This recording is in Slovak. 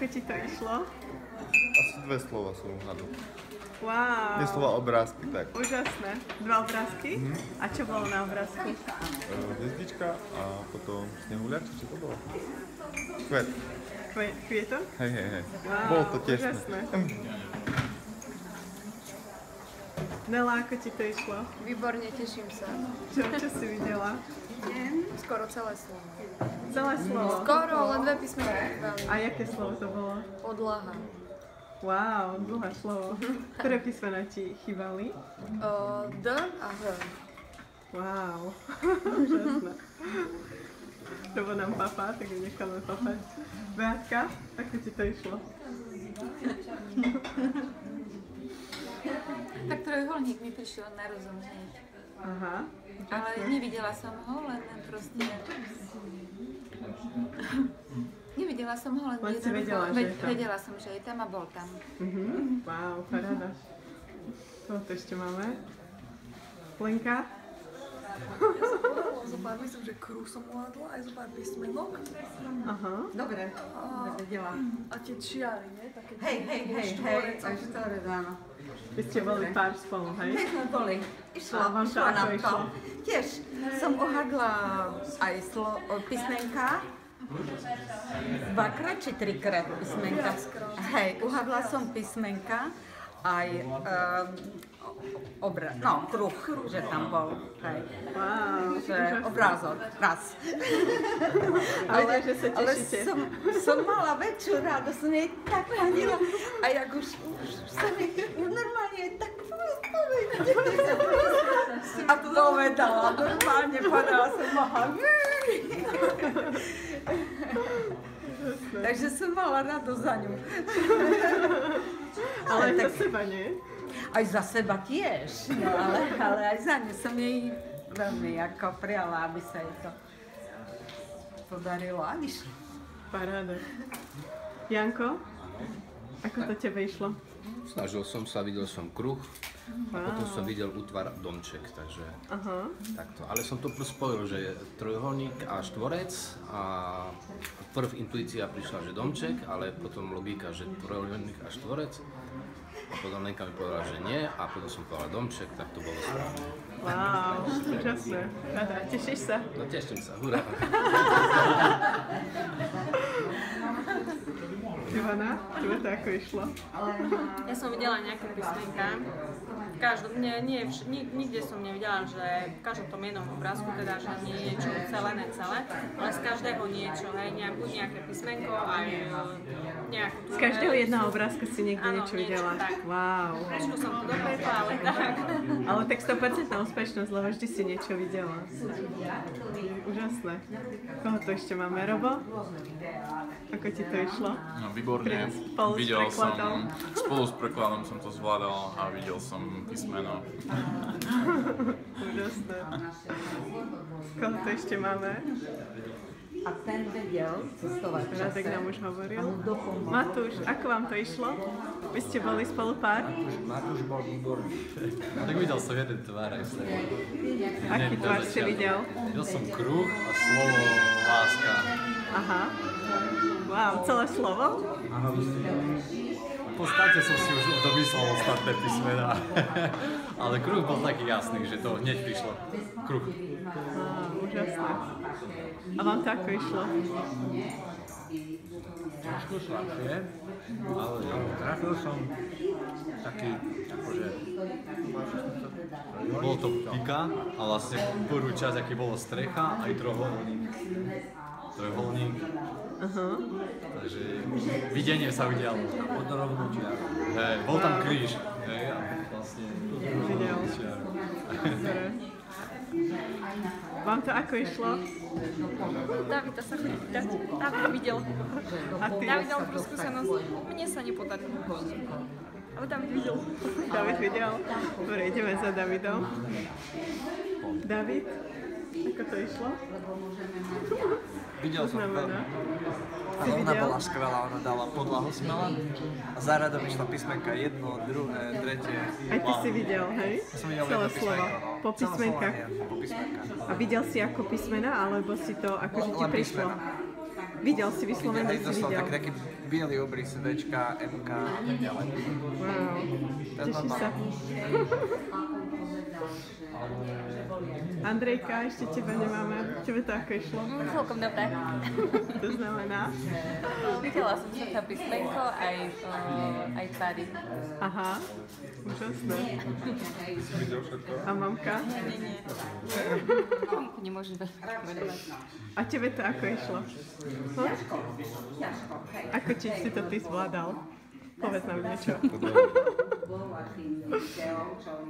Ako ti to išlo? Asi 2 slova som uhádol. Wow. 2 slova obrázky, tak. Úžasné. 2 obrázky? A čo bolo na obrázku? Hviezdička a potom snehuliak, čo to bolo? Kvet. Kvietok? Hej. Wow, Bolo to tesné. úžasné. Nela, ako ti to išlo? Výborne, teším sa. Čo si videla? Skoro celé slovo. Celé slovo? Skoro, len 2 písmenka chýbali. A jaké slovo to bolo? Podlaha. Wow, dlhé slovo. Ktoré písmená ti chýbali? D a H. Wow, úžasné. Robo nám papá, tak ju necháme papať. Beatka, ako ti to išlo? Tak trojuholník mi prišiel na rozum hneď. Aha. Ale nevidela som ho, len proste... Nevidela som ho, len si vedela, že je tam. vedela som, že je tam a bol tam. Wow, paráda. Čo to ešte máme? Lenka? Zopár, myslím, že kruh som uhádla, aj zopár písmenok. Aha. Dobre, vedela. A tie čiary, nie? Také Hej, aj štvorec, áno. Vy ste boli pár spolu, hej? My sme boli, A vám to ako nám to. išlo? Tiež som uhádla aj písmenka. 2-krát či 3-krát písmenka? Hej, uhádla som písmenka aj kruh, že tam bol, hej. Wow, Že obrázok, raz. A viete, že sa tešíte. som mala väčšiu radosť, som jej tak fandila. A jak už sa mi normálne tak a povedala, normálne povedala som mohla. Takže som mala radosť za ňu. Ale tak, za seba, nie? aj za seba tiež, no, ale aj za ňu som jej veľmi ako prijala, aby sa jej to podarilo a vyšlo. Paráda. Janko, ako to tebe išlo? Snažil som sa, videl som kruh a potom som videl útvar domček, takže takto. Ale som to spojil, že je trojuholník a štvorec a prv intuícia prišla, že domček, ale potom logika, že trojuholník a štvorec. A potom Lenka mi povedala, že nie a potom som povedala domček, tak to bolo správne. Wow, úžasné. Rada, tešíš sa? No teším sa, hurá. Ivana, tebe to ako išlo? Ja som videla nejaké písmenka. Nikde som nevidela, že v každom tom jednom obrázku teda, že nie je niečo celé, necelé, ale z každého niečo, hej, buď nejaké písmenko, aj nejakú tú... Z každého jedného obrázka si niekde niečo niečo, videla? tak. Wow. Trošku som to dopletla, ale tak. Ale tak 100% úspešnosť, lebo vždy si niečo videla. Úžasné. Koho tu ešte máme? Robo? Ako ti to išlo? No výborne. Spolu s Videl som, prekladom. spolu s prekladom som to zvládal a videl som písmeno. Úžasné. Koho tu ešte máme? A ten vedel cestovať v čase. Radek nám už hovoril. A mu dopomohol. Matúš, ako vám to išlo? Vy ste boli spolu pár? Matúš bol výborný. Tak videl som jeden tvár aj z toho. Aký tvár si videl? Videl som kruh a slovo láska. Aha. Wow, celé slovo? Áno, v podstate som si už domyslel ostatné písmená. Ale kruh bol taký jasný, že to hneď prišlo. Kruh. Úžasné. A vám to ako išlo? Trošku slabšie, ale trafil som taký, akože... Bolo to pika a vlastne prvú časť, aký bolo strecha, aj trojuholník. Takže videnie sa udialo. Od rovnutia. Hej, bol tam kríž. Hej, a vlastne... Videl. Vám to ako išlo? David videl. A ty? David mal prvú skúsenosť. Mne sa nepodarilo. Ale David videl. David videl? Dobre, ideme za Davidom. David, ako to išlo? Videl som to. Si Ona videl? bola skvelá, ona dala podlahu smela a za radom išla písmenka jedno, druhé, tretie. Aj ty si videl, hej? Ja som videl Celé jedno slovo. písmenko, no. Po písmenkách. Po písmenkách. A videl si ako písmena, alebo si to akože ti Len prišlo? písmena. Videl si vyslovene, Hej, si dostal videl. taký biely obrys, Včka, MK a tak ďalej. Wow, teší sa. Andrejka, ešte teba nemáme. Tebe to ako išlo? Celkom dobre. To znamená? Videla som sa na písmenko aj tvary. Aha, úžasné. Si videl všetko? A mamka? Nie. Nemôžem venovať. A tebe to ako išlo? Ako si to ty zvládal? Povedz nám niečo.